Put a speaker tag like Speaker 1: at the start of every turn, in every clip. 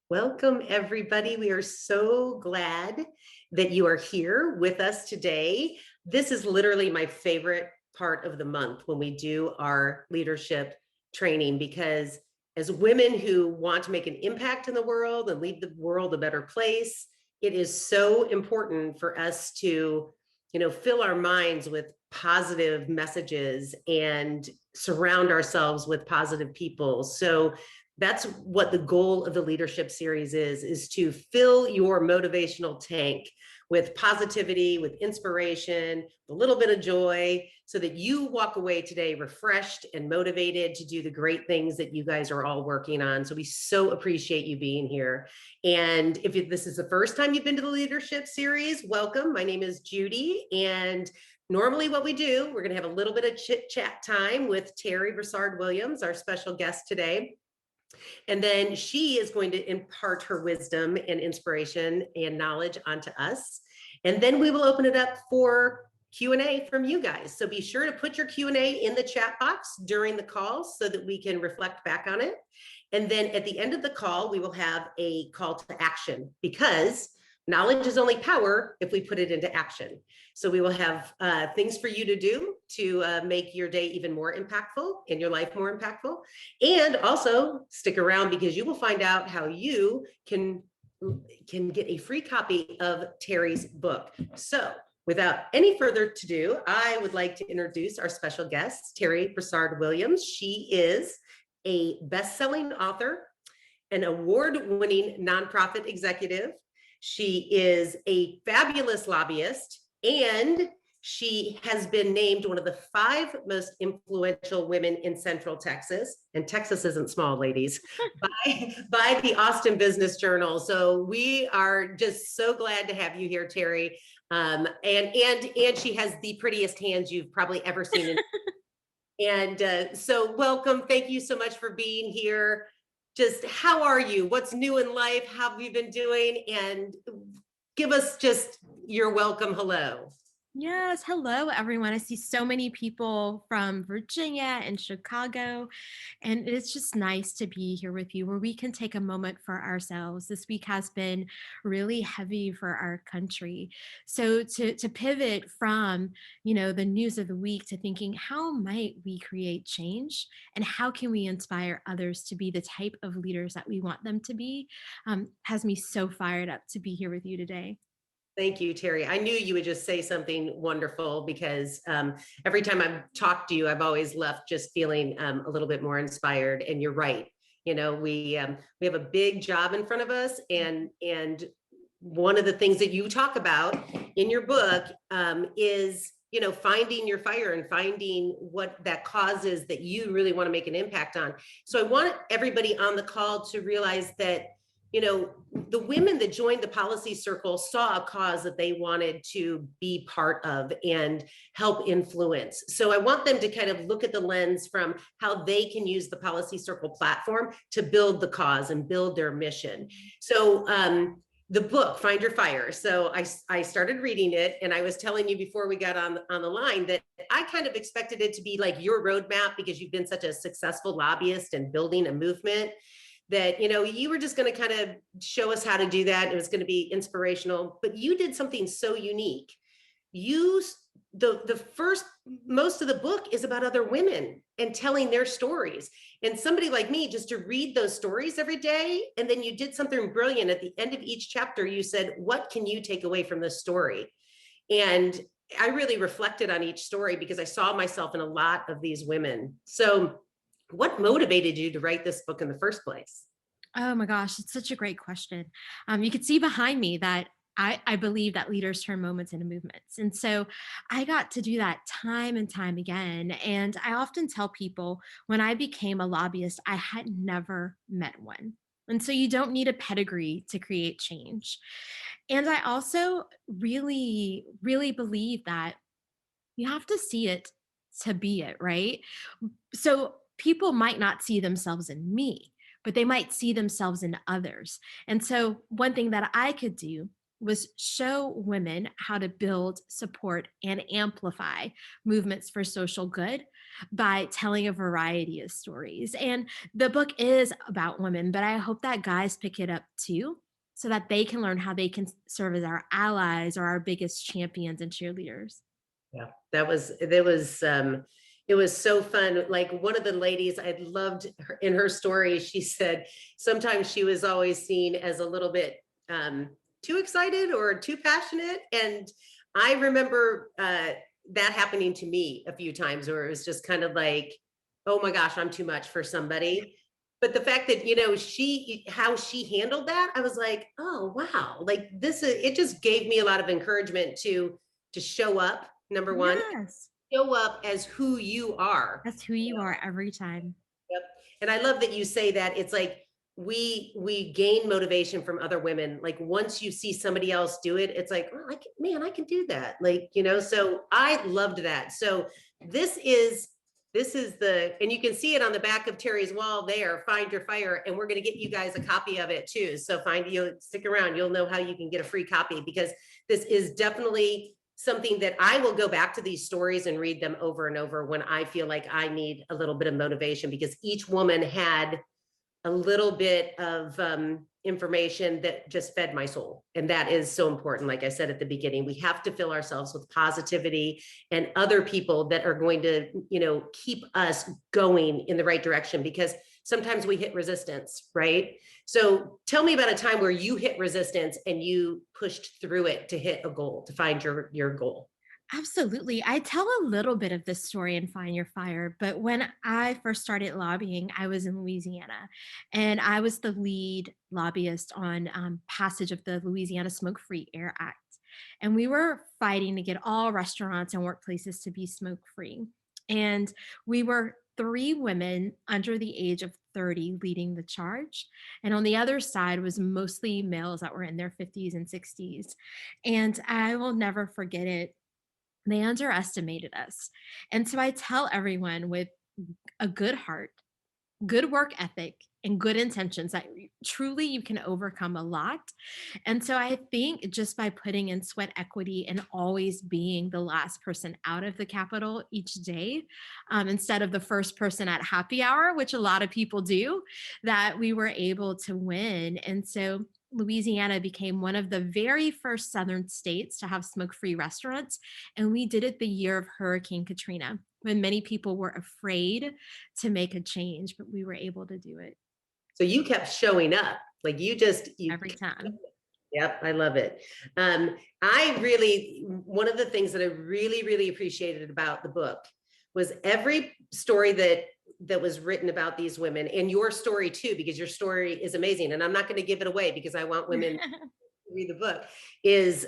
Speaker 1: Welcome, everybody. We are so glad that you are here with us today. This is literally my favorite part of the month when we do our leadership training, because as women who want to make an impact in the world and leave the world a better place, it is so important for us to, fill our minds with positive messages and surround ourselves with positive people. So that's what the goal of the leadership series is to fill your motivational tank with positivity, with inspiration, a little bit of joy, so that you walk away today refreshed and motivated to do the great things that you guys are all working on. So we so appreciate you being here. And if this is the first time you've been to the leadership series, welcome. My name is Judy, and normally what we do, we're going to have a little bit of chit chat time with Terri Broussard Williams, our special guest today. And then she is going to impart her wisdom and inspiration and knowledge onto us. And then we will open it up for Q&A from you guys. So be sure to put your Q&A in the chat box during the call so that we can reflect back on it. And then at the end of the call, we will have a call to action, because knowledge is only power if we put it into action. So we will have things for you to do to make your day even more impactful and your life more impactful. And also stick around, because you will find out how you can get a free copy of Terry's book. So without any further ado, I would like to introduce our special guest, Terri Broussard Williams. She is a best-selling author, an award-winning nonprofit executive. She is a fabulous lobbyist, and she has been named one of the 5 most influential women in Central Texas, and Texas isn't small, ladies, by the Austin Business Journal. So we are just so glad to have you here, Terri. And she has the prettiest hands you've probably ever seen. So welcome. Thank you so much for being here. Just how are you? What's new in life? How have you been doing? And give us just your welcome hello.
Speaker 2: Yes, hello everyone. I see so many people from Virginia and Chicago, and it's just nice to be here with you where we can take a moment for ourselves. This week has been really heavy for our country. So to pivot from, the news of the week to thinking how might we create change and how can we inspire others to be the type of leaders that we want them to be, has me so fired up to be here with you today.
Speaker 1: Thank you, Terri. I knew you would just say something wonderful, because every time I've talked to you, I've always left just feeling a little bit more inspired. And you're right. We have a big job in front of us, and one of the things that you talk about in your book is finding your fire and finding what that cause is that you really want to make an impact on. So I want everybody on the call to realize that the women that joined the policy circle saw a cause that they wanted to be part of and help influence. So I want them to kind of look at the lens from how they can use the policy circle platform to build the cause and build their mission. So the book, Find Your Fire. So I started reading it, and I was telling you before we got on the line that I kind of expected it to be like your roadmap, because you've been such a successful lobbyist and building a movement, that you were just going to kind of show us how to do that. It was going to be inspirational, but you did something so unique. Most of the book is about other women and telling their stories. And somebody like me, just to read those stories every day, and then you did something brilliant at the end of each chapter. You said, what can you take away from this story? And I really reflected on each story, because I saw myself in a lot of these women. So what motivated you to write this book in the first place?
Speaker 2: Oh my gosh, it's such a great question. You can see behind me that I believe that leaders turn moments into movements. And so I got to do that time and time again. And I often tell people when I became a lobbyist, I had never met one. And so you don't need a pedigree to create change. And I also really, really believe that you have to see it to be it, right? So people might not see themselves in me, but they might see themselves in others. And so one thing that I could do was show women how to build, support, and amplify movements for social good by telling a variety of stories. And the book is about women, but I hope that guys pick it up too, so that they can learn how they can serve as our allies or our biggest champions and cheerleaders.
Speaker 1: Yeah, it was so fun. Like one of the ladies I loved her, in her story, she said sometimes she was always seen as a little bit too excited or too passionate. And I remember that happening to me a few times where it was just kind of like, oh my gosh, I'm too much for somebody. But the fact that, how she handled that, I was like, oh wow, like this is, it just gave me a lot of encouragement to show up, number one,
Speaker 2: Yes.
Speaker 1: show up as who you are.
Speaker 2: That's who you are every time.
Speaker 1: Yep. And I love that you say that. It's like we gain motivation from other women. Like once you see somebody else do it, it's like, oh, I can do that. Like, so I loved that. So this is and you can see it on the back of Terry's wall there, Find Your Fire. And we're going to get you guys a copy of it too. So stick around. You'll know how you can get a free copy, because this is definitely something that I will go back to these stories and read them over and over when I feel like I need a little bit of motivation, because each woman had a little bit of information that just fed my soul. And that is so important. Like I said at the beginning, we have to fill ourselves with positivity and other people that are going to, keep us going in the right direction, because sometimes we hit resistance, right? So tell me about a time where you hit resistance and you pushed through it to hit a goal, to find your goal.
Speaker 2: Absolutely. I tell a little bit of this story in Find Your Fire, but when I first started lobbying, I was in Louisiana, and I was the lead lobbyist on passage of the Louisiana Smoke Free Air Act. And we were fighting to get all restaurants and workplaces to be smoke free. And we were three women under the age of 30 leading the charge. And on the other side was mostly males that were in their 50s and 60s. And I will never forget it, they underestimated us. And so I tell everyone with a good heart, good work ethic, and good intentions that truly you can overcome a lot. And so I think just by putting in sweat equity and always being the last person out of the Capitol each day, instead of the first person at happy hour, which a lot of people do, that we were able to win. And so Louisiana became one of the very first Southern states to have smoke free restaurants. And we did it the year of Hurricane Katrina, when many people were afraid to make a change, but we were able to do it
Speaker 1: So you kept showing up. Like you
Speaker 2: every time.
Speaker 1: Yep, I love it. One of the things that I really, really appreciated about the book was every story that was written about these women, and your story too, because your story is amazing. And I'm not going to give it away because I want women to read the book. Is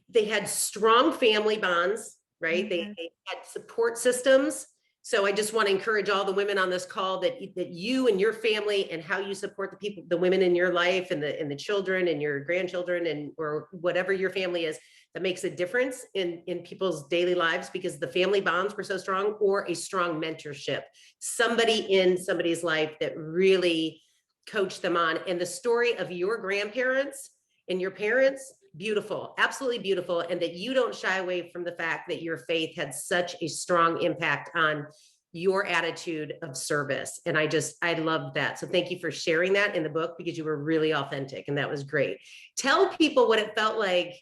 Speaker 1: they had strong family bonds, right?
Speaker 2: Mhm.
Speaker 1: They had support systems. So I just want to encourage all the women on this call that you and your family and how you support the people, the women in your life, and the children and your grandchildren, and or whatever your family is, that makes a difference in people's daily lives, because the family bonds were so strong, or a strong mentorship, somebody in somebody's life that really coached them on. And the story of your grandparents and your parents, beautiful, absolutely beautiful. And that you don't shy away from the fact that your faith had such a strong impact on your attitude of service. And I love that. So thank you for sharing that in the book, because you were really authentic and that was great. Tell people what it felt like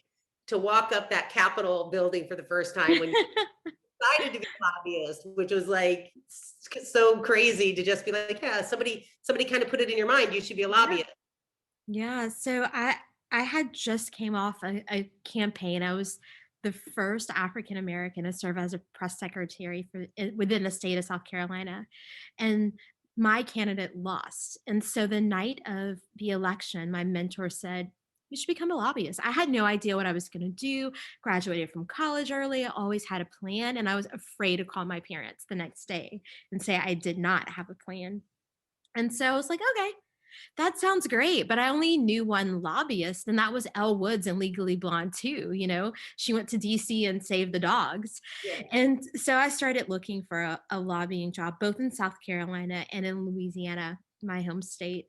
Speaker 1: to walk up that Capitol building for the first time when you decided to be a lobbyist, which was like so crazy to just be like, yeah, somebody kind of put it in your mind, you should be a
Speaker 2: Yeah.
Speaker 1: lobbyist.
Speaker 2: Yeah, so I had just came off a campaign. I was the first African American to serve as a press secretary within the state of South Carolina, and my candidate lost. And so the night of the election, my mentor said, "You should become a lobbyist." I had no idea what I was going to do. Graduated from college early. I always had a plan, and I was afraid to call my parents the next day and say I did not have a plan. And so I was like, okay, that sounds great, but I only knew one lobbyist, and that was Elle Woods in Legally Blonde too. She went to DC and saved the dogs.
Speaker 1: Yeah.
Speaker 2: And so I started looking for a lobbying job, both in South Carolina and in Louisiana, my home state.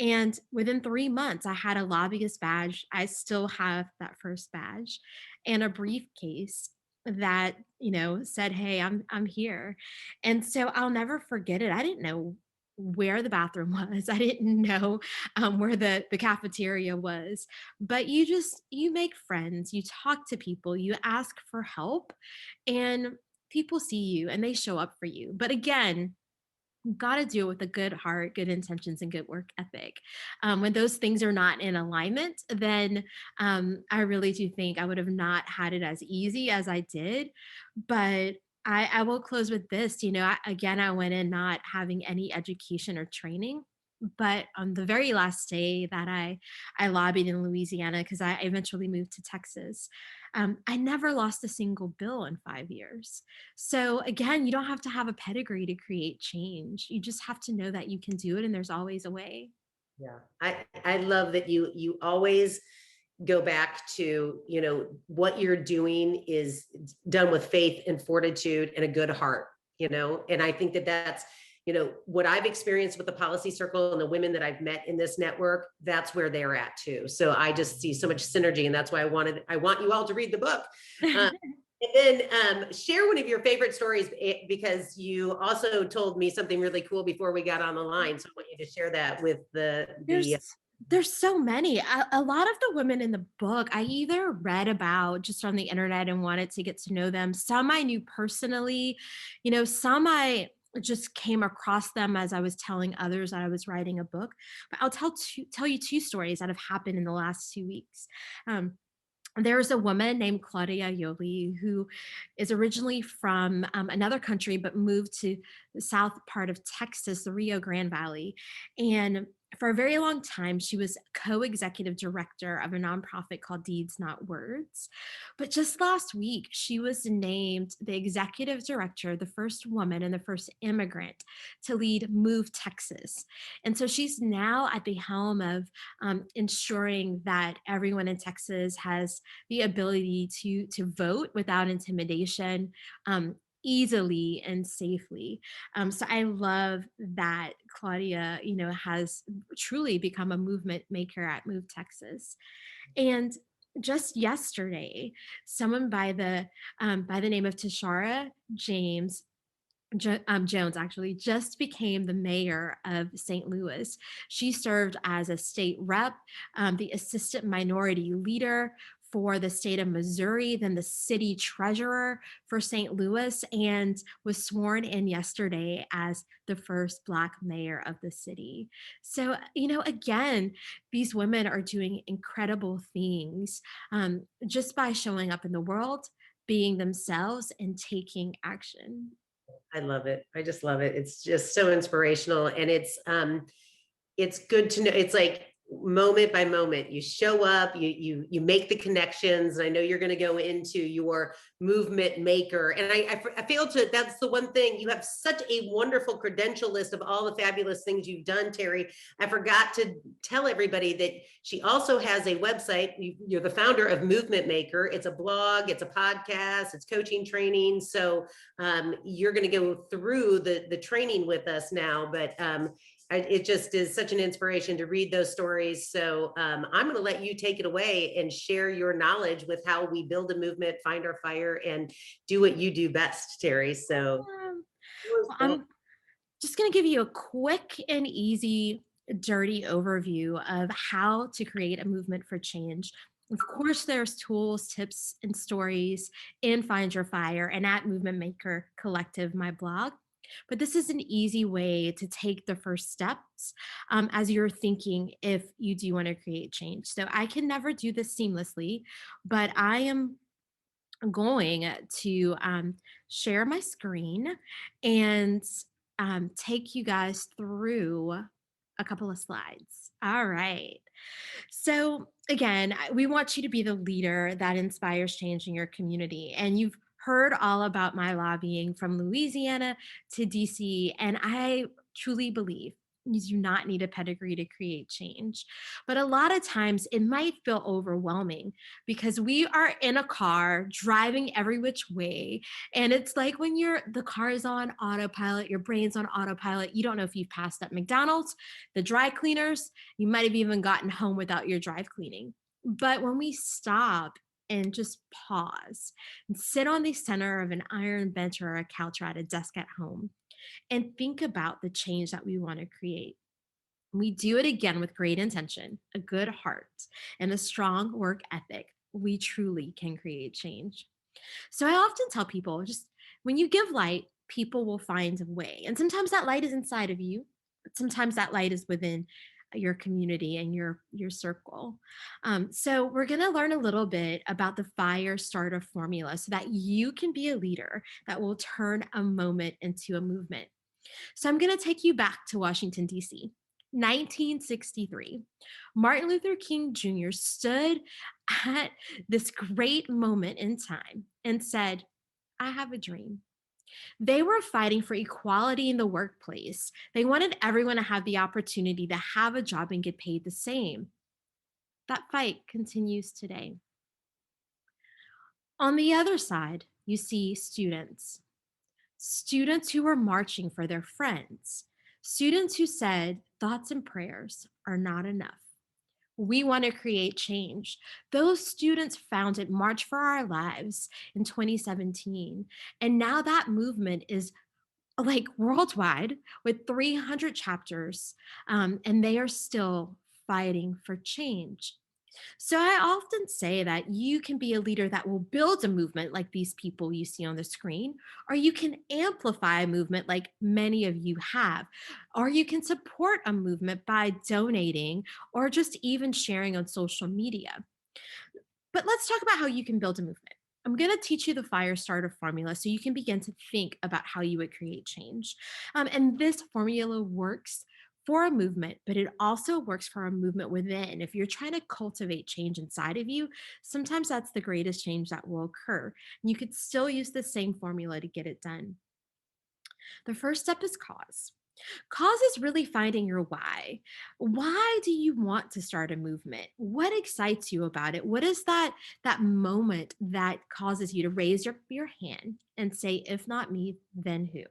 Speaker 2: And within 3 months, I had a lobbyist badge. I still have that first badge and a briefcase. that, said, "Hey, I'm here." And so I'll never forget it. I didn't know where the bathroom was. I didn't know where the cafeteria was. But you make friends, you talk to people, you ask for help, and people see you and they show up for you. But again, got to do it with a good heart, good intentions, and good work ethic. When those things are not in alignment, then I really do think I would have not had it as easy as I did. But I will close with this. Again, I went in not having any education or training. But on the very last day that I lobbied in Louisiana, because I eventually moved to Texas, I never lost a single bill in 5 years. So again, you don't have to have a pedigree to create change. You just have to know that you can do it and there's always a way.
Speaker 1: Yeah. I love that you always go back to, what you're doing is done with faith and fortitude and a good heart, and I think that that's, what I've experienced with the policy circle and the women that I've met in this network, that's where they're at too. So I just see so much synergy, and that's why I want you all to read the book. Um, and then share one of your favorite stories, because you also told me something really cool before we got on the line. So I want you to share that with the.
Speaker 2: There's there's so many. A lot of the women in the book I either read about just on the internet and wanted to get to know them. Some I knew personally, some I just came across them as I was telling others that I was writing a book. But I'll tell you two stories that have happened in the last 2 weeks. Um, there's a woman named Claudia Yoli who is originally from another country, but moved to the south part of Texas, the Rio Grande Valley. And for a very long time, she was co executive director of a nonprofit called Deeds Not Words. But just last week, she was named the executive director, the first woman and the first immigrant to lead Move Texas. And so she's now at the helm of ensuring that everyone in Texas has the ability to vote without intimidation, easily and safely. So I love that Claudia, has truly become a movement maker at Move Texas. And just yesterday, someone by the name of Tashara James Jones actually just became the mayor of St. Louis. She served as a state rep, the assistant minority leader for the state of Missouri, then the city treasurer for St. Louis, and was sworn in yesterday as the first Black mayor of the city. So, again, these women are doing incredible things just by showing up in the world, being themselves, and taking action.
Speaker 1: I love it. I just love it. It's just so inspirational, and it's good to know. It's like moment by moment, you show up, you make the connections. And I know you're going to go into your movement maker, and I feel to that's the one thing. You have such a wonderful credential list of all the fabulous things you've done, Terri. I forgot to tell everybody that she also has a website. You're the founder of Movement Maker. It's a blog, it's a podcast, it's coaching training. So you're going to go through the training with us now, but it just is such an inspiration to read those stories. So I'm going to let you take it away and share your knowledge with how we build a movement, find our fire, and do what you do best, Terri. So
Speaker 2: Um, well, I'm just going to give you a quick and easy, dirty overview of how to create a movement for change. Of course, there's tools, tips, and stories in Find Your Fire and at Movement Maker Collective, my blog. But this is an easy way to take the first steps as you're thinking if you do want to create change. So I can never do this seamlessly, but I am going to share my screen and take you guys through a couple of slides. All right. So, again, we want you to be the leader that inspires change in your community. And you've heard all about my lobbying from Louisiana to DC. And I truly believe you do not need a pedigree to create change. But a lot of times it might feel overwhelming because we are in a car driving every which way. And it's like when the car is on autopilot, your brain's on autopilot. You don't know if you've passed at McDonald's, the dry cleaners, you might have even gotten home without your drive cleaning. But when we stop and just pause and sit on the center of an iron bench or a couch or at a desk at home and think about the change that we want to create. We do it again with great intention, a good heart, and a strong work ethic. We truly can create change. So I often tell people just when you give light, people will find a way. And sometimes that light is inside of you, but sometimes that light is within your community and your circle. So we're going to learn a little bit about the fire starter formula so that you can be a leader that will turn a moment into a movement. So I'm going to take you back to Washington, D.C. 1963. Martin Luther King Jr. stood at this great moment in time and said, I have a dream. They were fighting for equality in the workplace. They wanted everyone to have the opportunity to have a job and get paid the same. That fight continues today. On the other side, you see students who were marching for their friends, students who said thoughts and prayers are not enough. We want to create change. Those students founded March for Our Lives in 2017. And now that movement is like worldwide with 300 chapters, and they are still fighting for change. So I often say that you can be a leader that will build a movement like these people you see on the screen, or you can amplify a movement like many of you have, or you can support a movement by donating or just even sharing on social media. But let's talk about how you can build a movement. I'm going to teach you the fire starter formula so you can begin to think about how you would create change. And this formula works for a movement, but it also works for a movement within. If you're trying to cultivate change inside of you, sometimes that's the greatest change that will occur. And you could still use the same formula to get it done. The first step is cause. Cause is really finding your why. Why do you want to start a movement? What excites you about it? What is that moment that causes you to raise your hand and say, if not me, then who?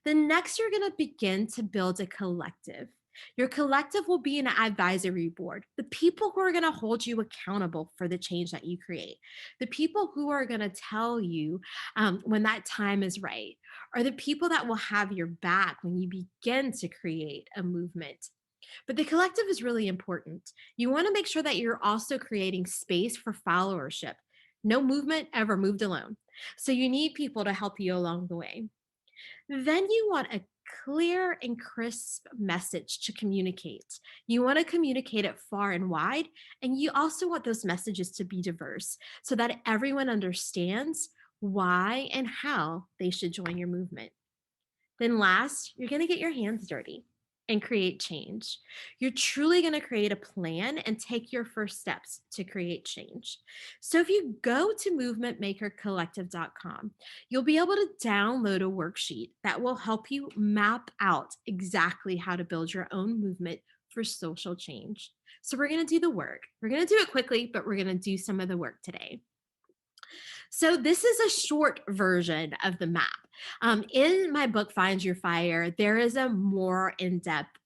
Speaker 2: Then next, you're going to begin to build a collective. Your collective will be an advisory board, the people who are going to hold you accountable for the change that you create, the people who are going to tell you when that time is right, or the people that will have your back when you begin to create a movement. But the collective is really important. You want to make sure that you're also creating space for followership. No movement ever moved alone. So you need people to help you along the way. Then you want a clear and crisp message to communicate. You want to communicate it far and wide, and you also want those messages to be diverse so that everyone understands why and how they should join your movement. Then, last, you're going to get your hands dirty and create change. You're truly going to create a plan and take your first steps to create change. So, if you go to movementmakercollective.com, you'll be able to download a worksheet that will help you map out exactly how to build your own movement for social change. So, we're going to do the work. We're going to do it quickly, but we're going to do some of the work today. So, this is a short version of the map. In my book, Find Your Fire, there is a more in depth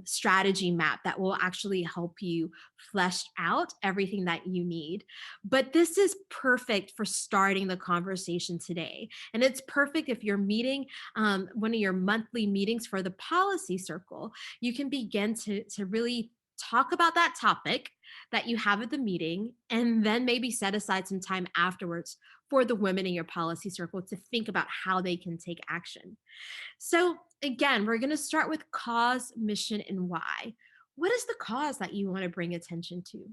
Speaker 2: strategy map that will actually help you flesh out everything that you need. But this is perfect for starting the conversation today. And it's perfect if you're meeting one of your monthly meetings for the policy circle. You can begin to really talk about that topic that you have at the meeting, and then maybe set aside some time afterwards for the women in your policy circle to think about how they can take action. So, again, we're going to start with cause, mission, and why. What is the cause that you want to bring attention to?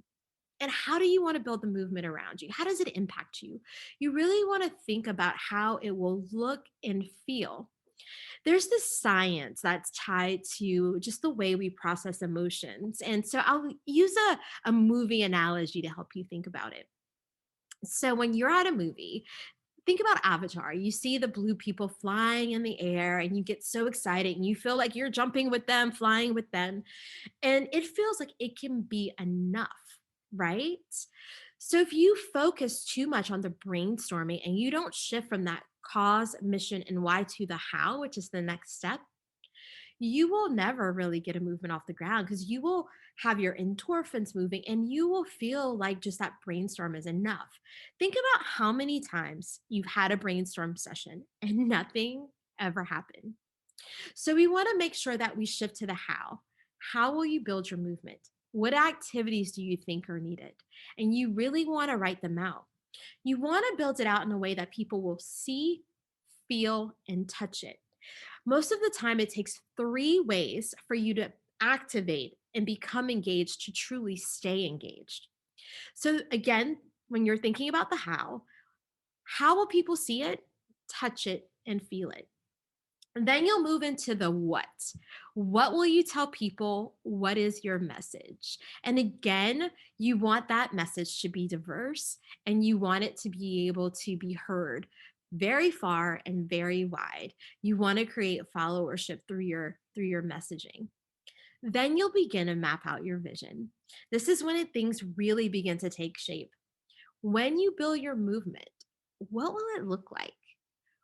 Speaker 2: And how do you want to build the movement around you? How does it impact you? You really want to think about how it will look and feel. There's this science that's tied to just the way we process emotions. And so I'll use a movie analogy to help you think about it. So when you're at a movie, think about Avatar. You see the blue people flying in the air and you get so excited and you feel like you're jumping with them, flying with them. And it feels like it can be enough, right? So if you focus too much on the brainstorming and you don't shift from that cause, mission, and why to the how, which is the next step, you will never really get a movement off the ground because you will have your endorphins moving and you will feel like just that brainstorm is enough. Think about how many times you've had a brainstorm session and nothing ever happened. So we want to make sure that we shift to the how. How will you build your movement? What activities do you think are needed? And you really want to write them out. You want to build it out in a way that people will see, feel, and touch it. Most of the time, it takes 3 ways for you to activate and become engaged to truly stay engaged. So, again, when you're thinking about the how will people see it, touch it, and feel it? And then you'll move into the what. What will you tell people? What is your message? And again, you want that message to be diverse and you want it to be able to be heard very far and very wide. You want to create followership through your messaging. Then you'll begin to map out your vision. This is when things really begin to take shape. When you build your movement, what will it look like?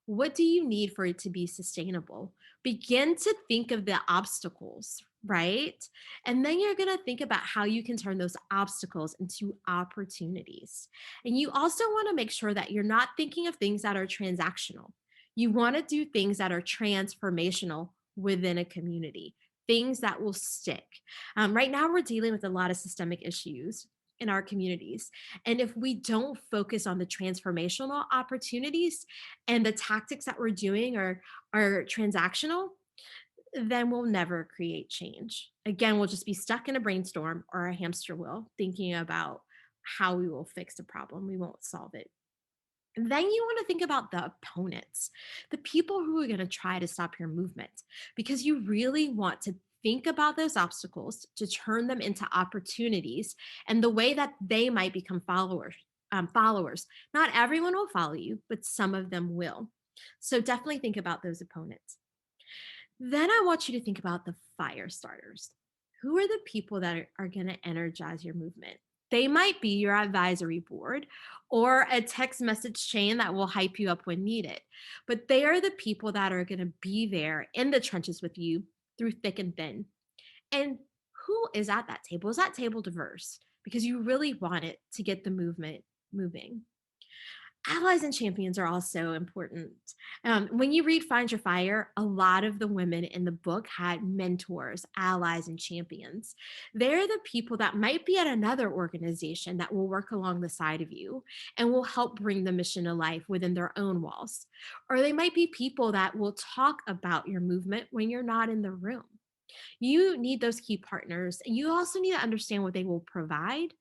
Speaker 2: What do you need for it to be sustainable? Begin to think of the obstacles, right? And then you're going to think about how you can turn those obstacles into opportunities. And you also want to make sure that you're not thinking of things that are transactional. You want to do things that are transformational within a community, things that will stick. Right now, we're dealing with a lot of systemic issues in our communities. And if we don't focus on the transformational opportunities and the tactics that we're doing are transactional, then we'll never create change. Again, we'll just be stuck in a brainstorm or a hamster wheel thinking about how we will fix the problem. We won't solve it. And then you want to think about the opponents, the people who are going to try to stop your movement, because you really want to think about those obstacles to turn them into opportunities and the way that they might become followers. Not everyone will follow you, but some of them will. So definitely think about those opponents. Then I want you to think about the fire starters. Who are the people that are going to energize your movement? They might be your advisory board or a text message chain that will hype you up when needed. But they are the people that are going to be there in the trenches with you through thick and thin. And who is at that table? Is that table diverse? Because you really want it to get the movement moving. Allies and champions are also important. When you read Find Your Fire, a lot of the women in the book had mentors, allies, and champions. They're the people that might be at another organization that will work along the side of you and will help bring the mission to life within their own walls. Or they might be people that will talk about your movement when you're not in the room. You need those key partners. You also need to understand what they will provide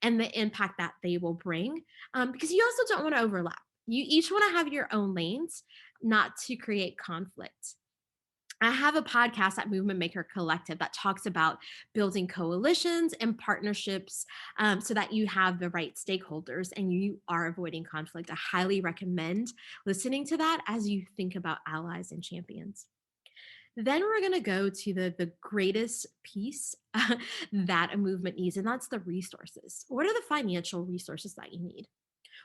Speaker 2: and the impact that they will bring, because you also don't want to overlap. You each want to have your own lanes, not to create conflict. I have a podcast at Movement Maker Collective that talks about building coalitions and partnerships, so that you have the right stakeholders and you are avoiding conflict. I highly recommend listening to that as you think about allies and champions. Then we're going to go to the greatest piece that a movement needs, and that's the resources. What are the financial resources that you need?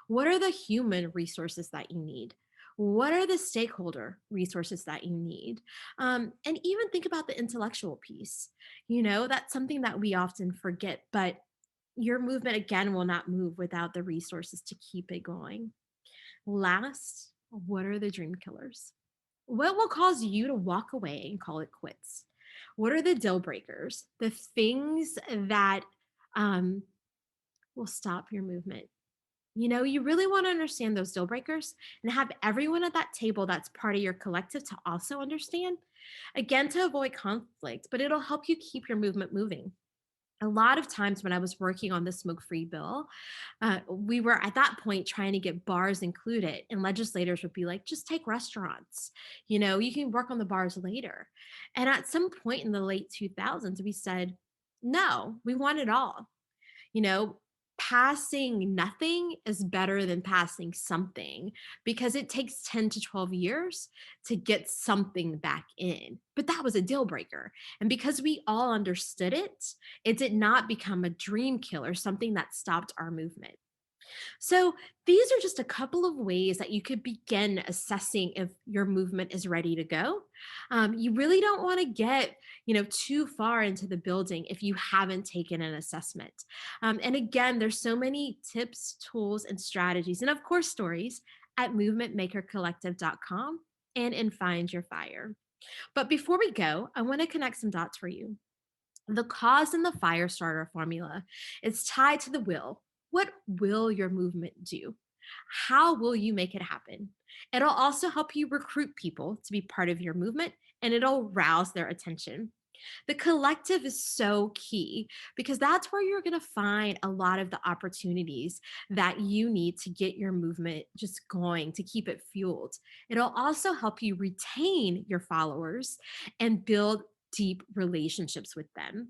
Speaker 2: What are the human resources that you need? What are the stakeholder resources that you need? And even think about the intellectual piece. That's something that we often forget, but your movement again will not move without the resources to keep it going. Last, what are the dream killers? What will cause you to walk away and call it quits? What are the deal breakers? The things that um, will stop your movement. You really want to understand those deal breakers and have everyone at that table that's part of your collective to also understand, again, to avoid conflict, but it'll help you keep your movement moving. A lot of times when I was working on the smoke free bill, we were at that point trying to get bars included, and legislators would be like, just take restaurants. You can work on the bars later. And at some point in the late 2000s, we said, no, we want it all. you know, Passing nothing is better than passing something because it takes 10 to 12 years to get something back in. But that was a deal breaker. And because we all understood it, it did not become a dream killer, something that stopped our movement. So, these are just a couple of ways that you could begin assessing if your movement is ready to go. You really don't want to get, too far into the building if you haven't taken an assessment. And again, there's so many tips, tools, and strategies, and of course, stories at movementmakercollective.com and in Find Your Fire. But before we go, I want to connect some dots for you. The cause and the fire starter formula is tied to the will. What will your movement do? How will you make it happen? It'll also help you recruit people to be part of your movement, and it'll rouse their attention. The collective is so key because that's where you're going to find a lot of the opportunities that you need to get your movement just going, to keep it fueled. It'll also help you retain your followers and build deep relationships with them.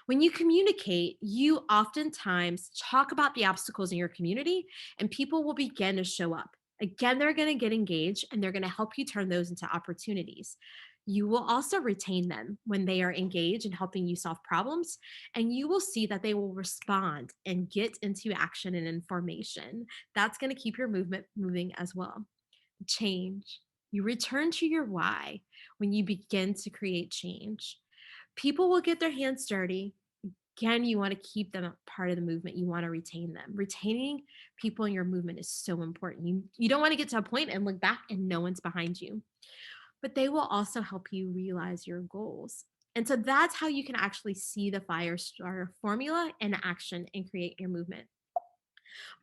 Speaker 2: When you communicate, you oftentimes talk about the obstacles in your community, and people will begin to show up. Again, they're going to get engaged and they're going to help you turn those into opportunities. You will also retain them when they are engaged in helping you solve problems, and you will see that they will respond and get into action and information. That's going to keep your movement moving as well. Change. You return to your why when you begin to create change. People will get their hands dirty. Again, you want to keep them a part of the movement. You want to retain them. Retaining people in your movement is so important. You don't want to get to a point and look back and no one's behind you, but they will also help you realize your goals. And so that's how you can actually see the fire starter formula in action and create your movement.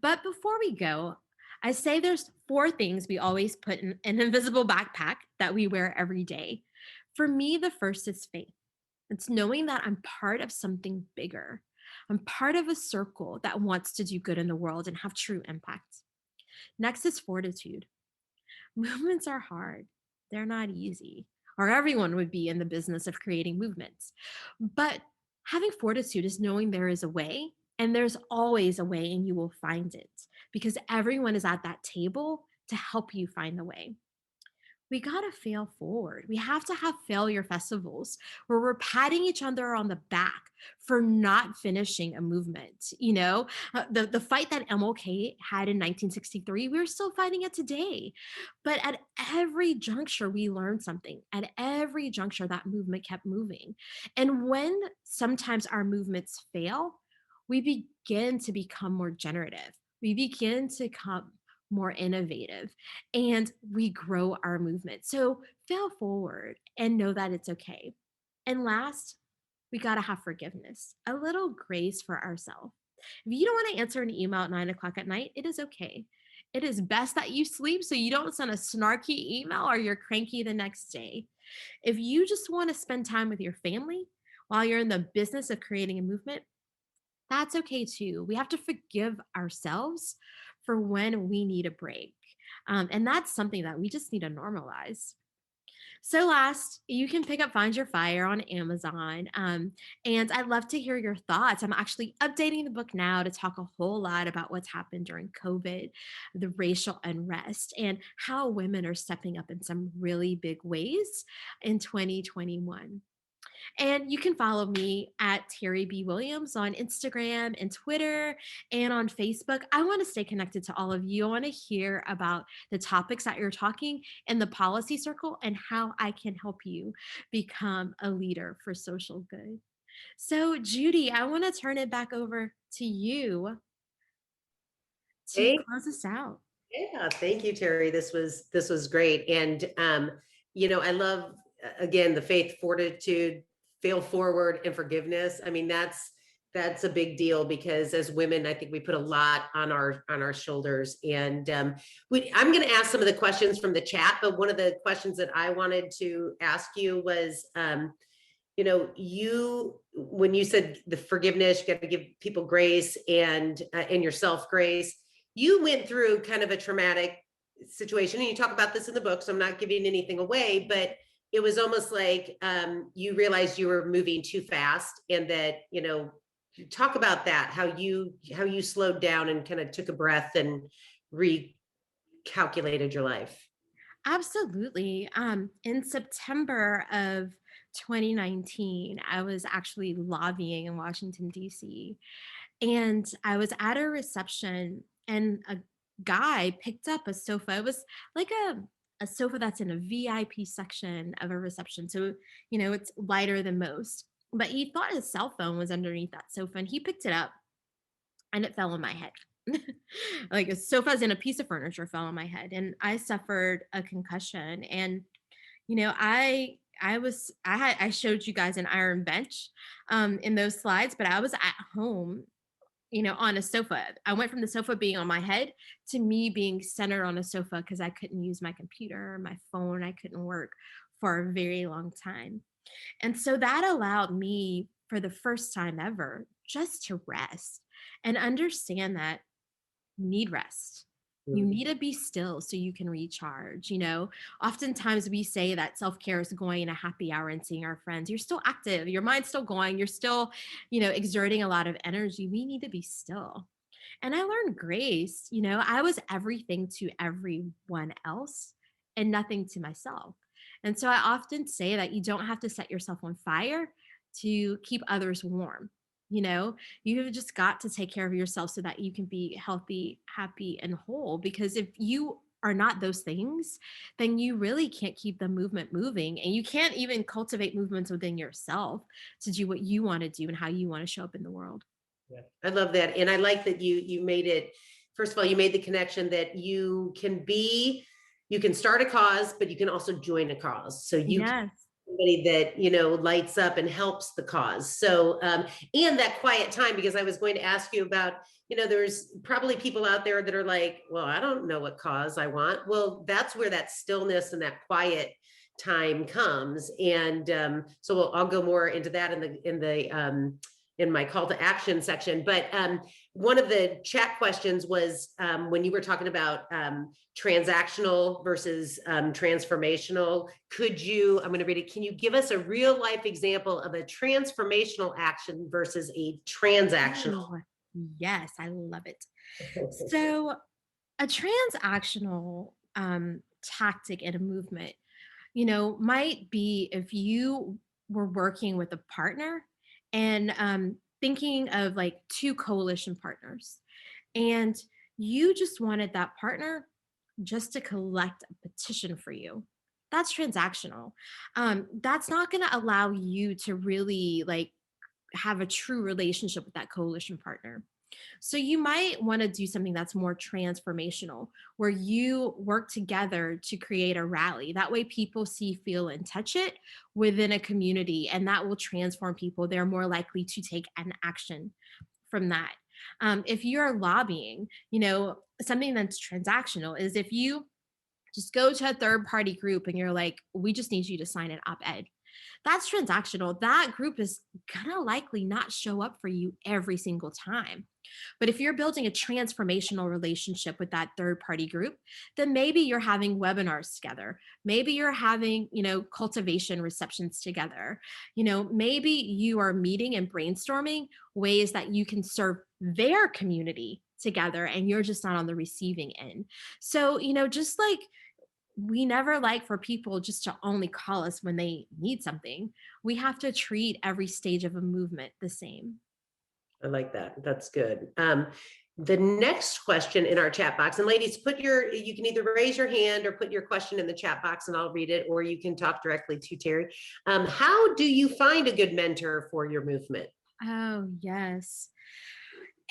Speaker 2: But before we go, I say there's four things we always put in an invisible backpack that we wear every day. For me, the first is faith. It's knowing that I'm part of something bigger. I'm part of a circle that wants to do good in the world and have true impact. Next is fortitude. Movements are hard, they're not easy, or everyone would be in the business of creating movements. But having fortitude is knowing there is a way, and there's always a way, and you will find it because everyone is at that table to help you find the way. We got to fail forward. We have to have failure festivals where we're patting each other on the back for not finishing a movement. The fight that MLK had in 1963, we're still fighting it today. But at every juncture, we learned something. At every juncture, that movement kept moving. And when sometimes our movements fail, we begin to become more generative. We begin to come more innovative, and we grow our movement. So fail forward and know that it's okay. And last, we got to have forgiveness, a little grace for ourselves. If you don't want to answer an email at 9 o'clock at night, it is okay. It is best that you sleep so you don't send a snarky email or you're cranky the next day. If you just want to spend time with your family while you're in the business of creating a movement, that's okay too. We have to forgive ourselves for when we need a break. And that's something that we just need to normalize. So, last, you can pick up Find Your Fire on Amazon. And I'd love to hear your thoughts. I'm actually updating the book now to talk a whole lot about what's happened during COVID, the racial unrest, and how women are stepping up in some really big ways in 2021. And you can follow me at Terri B. Williams on Instagram and Twitter and on Facebook. I want to stay connected to all of you. I want to hear about the topics that you're talking in the policy circle and how I can help you become a leader for social good. So, Judy, I want to turn it back over to you to
Speaker 1: Hey,
Speaker 2: close us out.
Speaker 1: yeah, thank you, Terry. This was great. And I love again the faith, fortitude, fail forward, and forgiveness. I mean, that's a big deal because as women, I think we put a lot on our shoulders. And I'm going to ask some of the questions from the chat, but one of the questions that I wanted to ask you was, you when you said the forgiveness, you got to give people grace and yourself grace. You went through kind of a traumatic situation, and you talk about this in the book, so I'm not giving anything away, but it was almost like you realized you were moving too fast, and that talk about that, how you slowed down and kind of took a breath and recalculated your life.
Speaker 2: Absolutely. In September of 2019, I was actually lobbying in Washington, D.C. And I was at a reception and a guy picked up a sofa. It was like a sofa that's in a VIP section of a reception. So, it's lighter than most. But he thought his cell phone was underneath that sofa and he picked it up and it fell on my head. Like a sofa's in a piece of furniture fell on my head and I suffered a concussion. And I showed you guys an iron bench in those slides, but I was at home, on a sofa. I went from the sofa being on my head to me being centered on a sofa because I couldn't use my computer, my phone, I couldn't work for a very long time. And so that allowed me for the first time ever just to rest and understand that you need rest. You
Speaker 1: Mm.
Speaker 2: need to be still so you can recharge. Oftentimes we say that self care is going in a happy hour and seeing our friends. You're still active, your mind's still going, you're still, exerting a lot of energy. We need to be still. And I learned grace. I was everything to everyone else and nothing to myself. And so I often say that you don't have to set yourself on fire to keep others warm. You've just got to take care of yourself so that you can be healthy, happy, and whole. Because if you are not those things, then you really can't keep the movement moving. And you can't even cultivate movements within yourself to do what you want to do and how you want to show up in the world.
Speaker 1: Yeah, I love that. And I like that you made it, first of all, you made the connection that you can start a cause, but you can also join a cause. So you can
Speaker 2: Yes.
Speaker 1: be somebody that, lights up and helps the cause. So, and that quiet time, because I was going to ask you about, there's probably people out there that are like, well, I don't know what cause I want. Well, that's where that stillness and that quiet time comes. And so I'll go more into that in my call to action section. But one of the chat questions was when you were talking about transactional versus transformational. I'm going to read it. Can you give us a real life example of a transformational action versus a transactional?
Speaker 2: Oh, yes, I love it. So, a transactional tactic in a movement, might be if you were working with a partner and thinking of like two coalition partners, and you just wanted that partner just to collect a petition for you. That's transactional. That's not going to allow you to really like have a true relationship with that coalition partner. So you might want to do something that's more transformational, where you work together to create a rally. That way people see, feel, and touch it within a community, and that will transform people. They're more likely to take an action from that. If you're lobbying, something that's transactional is if you just go to a third party group and you're like, we just need you to sign an op-ed. That's transactional. That group is gonna likely not show up for you every single time. But if you're building a transformational relationship with that third party group, then maybe you're having webinars together. Maybe you're having, cultivation receptions together. Maybe you are meeting and brainstorming ways that you can serve their community together and you're just not on the receiving end. So, just like we never like for people just to only call us when they need something. We have to treat every stage of a movement the same.
Speaker 1: I like that. That's good. The next question in our chat box, and ladies, you can either raise your hand or put your question in the chat box and I'll read it, or you can talk directly to Terri. How do you find a good mentor for your movement?
Speaker 2: Oh, yes.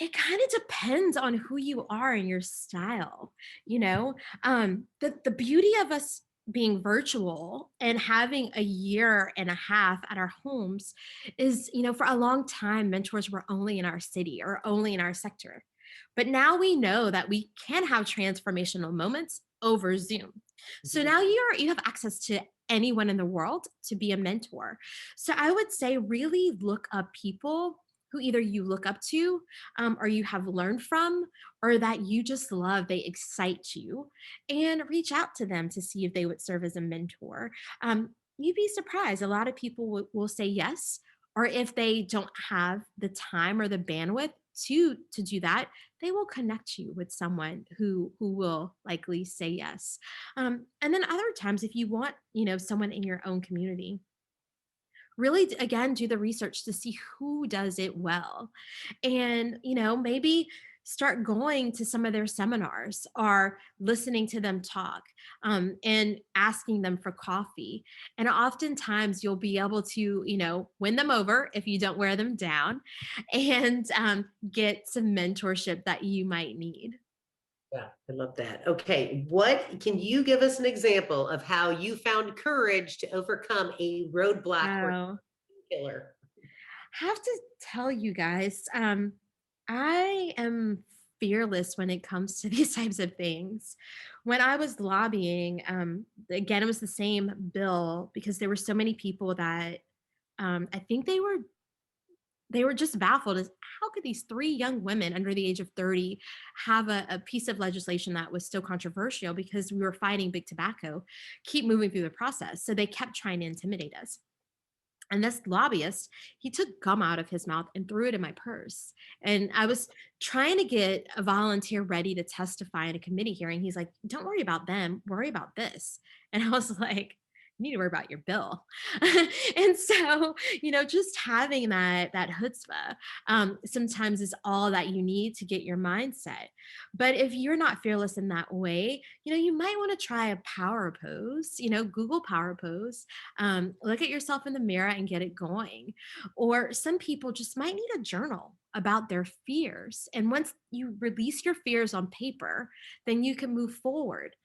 Speaker 2: It kind of depends on who you are and your style. The beauty of us being virtual and having a year and a half at our homes is, for a long time mentors were only in our city or only in our sector. But now we know that we can have transformational moments over Zoom. So now you have access to anyone in the world to be a mentor. So I would say really look up people who either you look up to, or you have learned from, or that you just love, they excite you, and reach out to them to see if they would serve as a mentor. You'd be surprised. A lot of people will say yes, or if they don't have the time or the bandwidth to do that, they will connect you with someone who will likely say yes. And then other times, if you want, someone in your own community, really again do the research to see who does it well. And maybe start going to some of their seminars or listening to them talk, and asking them for coffee. And oftentimes you'll be able to, win them over if you don't wear them down, and get some mentorship that you might need.
Speaker 1: Yeah, I love that. Okay, what can you give us an example of how you found courage to overcome a roadblock or
Speaker 2: Oh,
Speaker 1: killer?
Speaker 2: have to tell you guys, I am fearless when it comes to these types of things. When I was lobbying, again, it was the same bill because there were so many people that, I think they were just baffled as how could these three young women under the age of 30 have a piece of legislation that was still controversial because we were fighting big tobacco keep moving through the process. So they kept trying to intimidate us. And this lobbyist, he took gum out of his mouth and threw it in my purse. And I was trying to get a volunteer ready to testify in a committee hearing. He's like, "Don't worry about them, worry about this." And I was like, "You need to worry about your bill." And so, just having that chutzpah, sometimes is all that you need to get your mindset. But if you're not fearless in that way, you might want to try a power pose. Google power pose, look at yourself in the mirror and get it going. Or some people just might need a journal about their fears. And once you release your fears on paper, then you can move forward.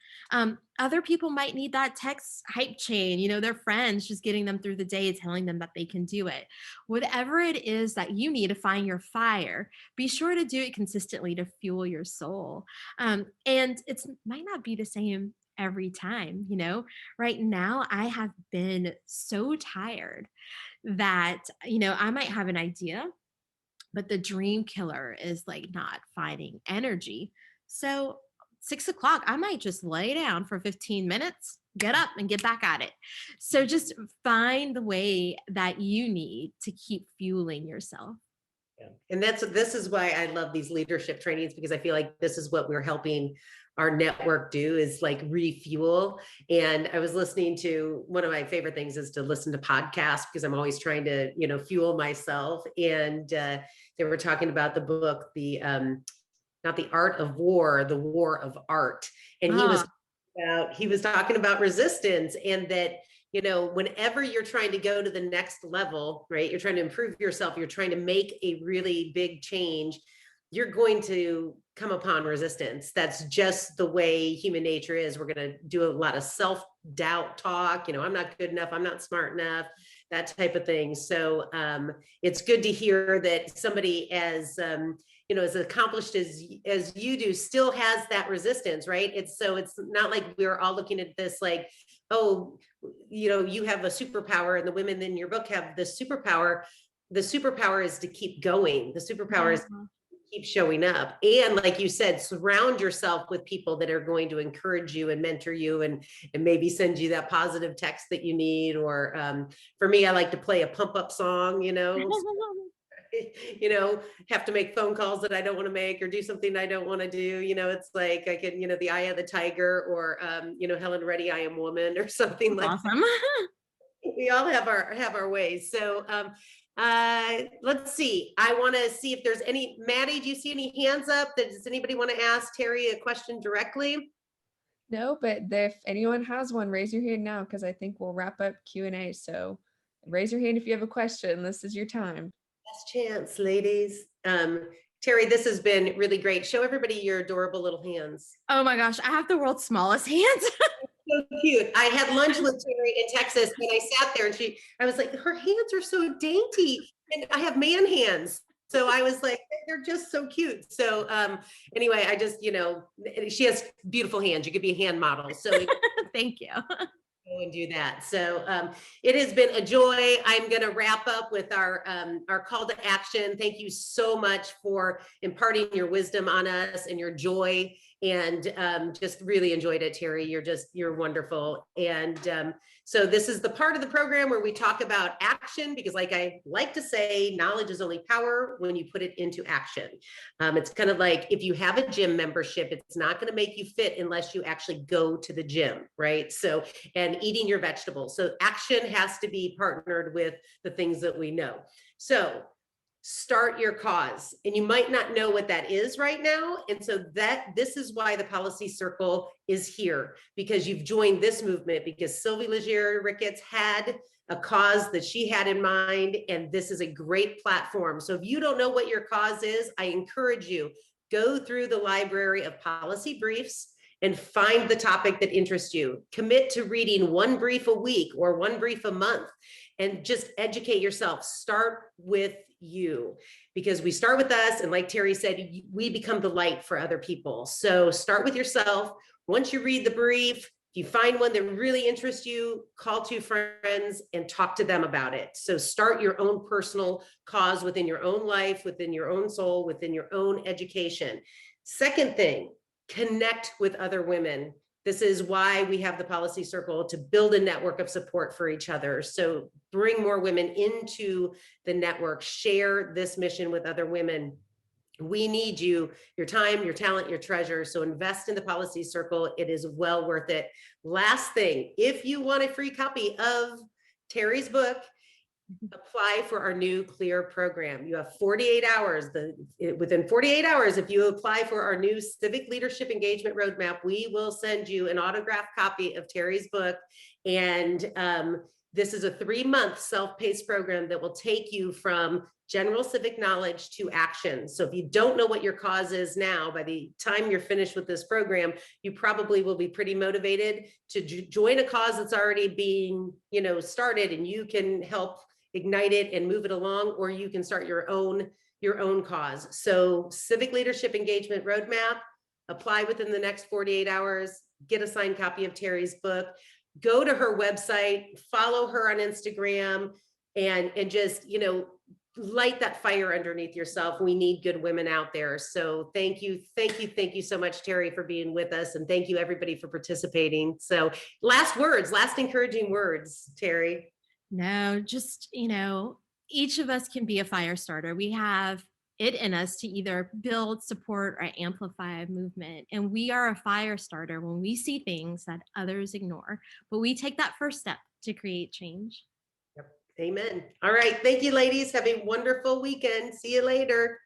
Speaker 2: Other people might need that text hype chain, their friends just getting them through the day, telling them that they can do it. Whatever it is that you need to find your fire, be sure to do it consistently to fuel your soul. And it might not be the same every time. Right now, I have been so tired that, I might have an idea, but the dream killer is like not finding energy. So 6 o'clock, I might just lay down for 15 minutes, get up and get back at it. So just find the way that you need to keep fueling yourself.
Speaker 1: Yeah. And this is why I love these leadership trainings, because I feel like this is what we're helping our network do, is like refuel. And I was listening to, one of my favorite things is to listen to podcasts because I'm always trying to, fuel myself. And they were talking about the book, the not the art of war, the war of art. And
Speaker 2: Ah,
Speaker 1: he was talking about resistance, and that, whenever you're trying to go to the next level, right? You're trying to improve yourself, you're trying to make a really big change, you're going to come upon resistance. That's just the way human nature is. We're going to do a lot of self-doubt talk. I'm not good enough. I'm not smart enough, that type of thing. So it's good to hear that somebody as accomplished as you do still has that resistance, right? It's not like we're all looking at this like, oh, you have a superpower and the women in your book have this superpower. The superpower is to keep going. The superpower
Speaker 2: yeah.
Speaker 1: is keep showing up. And like you said, surround yourself with people that are going to encourage you and mentor you, and maybe send you that positive text that you need. Or for me, I like to play a pump up song, have to make phone calls that I don't want to make, or do something I don't want to do. It's like I can, the Eye of the Tiger, or Helen Reddy, I Am Woman, or something
Speaker 2: That's
Speaker 1: like that.
Speaker 2: awesome.
Speaker 1: We all have our ways. So let's see. I want to see if there's any. Maddie, do you see any hands up? Does anybody want to ask Terri a question directly?
Speaker 3: No, but if anyone has one, raise your hand now because I think we'll wrap up Q&A. So raise your hand if you have a question. This is your time.
Speaker 1: Last chance, ladies. Terri, this has been really great. Show everybody your adorable little hands.
Speaker 2: Oh my gosh, I have the world's smallest hands.
Speaker 1: So cute. I had lunch with Terri in Texas, and I sat there, and I was like, her hands are so dainty, and I have man hands. So I was like, they're just so cute. So anyway, I just, she has beautiful hands. You could be a hand model. So
Speaker 2: Thank you.
Speaker 1: go and do that. So it has been a joy. I'm going to wrap up with our call to action. Thank you so much for imparting your wisdom on us and your joy, and just really enjoyed it, Terri. You're wonderful. And so this is the part of the program where we talk about action, because like I like to say, knowledge is only power when you put it into action. It's kind of like if you have a gym membership, it's not going to make you fit unless you actually go to the gym, right? So, and eating your vegetables. So action has to be partnered with the things that we know. So start your cause. And you might not know what that is right now. And so this is why the Policy Circle is here, because you've joined this movement, because Sylvie Legere Ricketts had a cause that she had in mind, and this is a great platform. So if you don't know what your cause is, I encourage you, go through the library of policy briefs and find the topic that interests you. Commit to reading one brief a week or one brief a month, and just educate yourself. Start with you, because we start with us. And like Terri said, we become the light for other people. So start with yourself. Once you read the brief, if you find one that really interests you, call 2 friends and talk to them about it. So start your own personal cause within your own life, within your own soul, within your own education. Second thing, connect with other women. This is why we have the Policy Circle, to build a network of support for each other. So bring more women into the network, share this mission with other women. We need you, your time, your talent, your treasure. So invest in the Policy Circle. It is well worth it. Last thing, if you want a free copy of Terri's book, apply for our new CLEAR program. You have 48 hours. Within 48 hours, if you apply for our new Civic Leadership Engagement Roadmap, we will send you an autographed copy of Terri's book. And this is a 3-month self-paced program that will take you from general civic knowledge to action. So if you don't know what your cause is now, by the time you're finished with this program, you probably will be pretty motivated to join a cause that's already being, started, and you can help ignite it and move it along, or you can start your own cause. So Civic Leadership Engagement Roadmap, apply within the next 48 hours, get a signed copy of Terri's book, go to her website, follow her on Instagram, and just, light that fire underneath yourself. We need good women out there. So thank you so much, Terri, for being with us. And thank you everybody for participating. So last encouraging words, Terri.
Speaker 2: No, just, each of us can be a fire starter. We have it in us to either build, support, or amplify a movement. And we are a fire starter when we see things that others ignore, but we take that first step to create change.
Speaker 1: Yep. Amen. All right. Thank you, ladies. Have a wonderful weekend. See you later.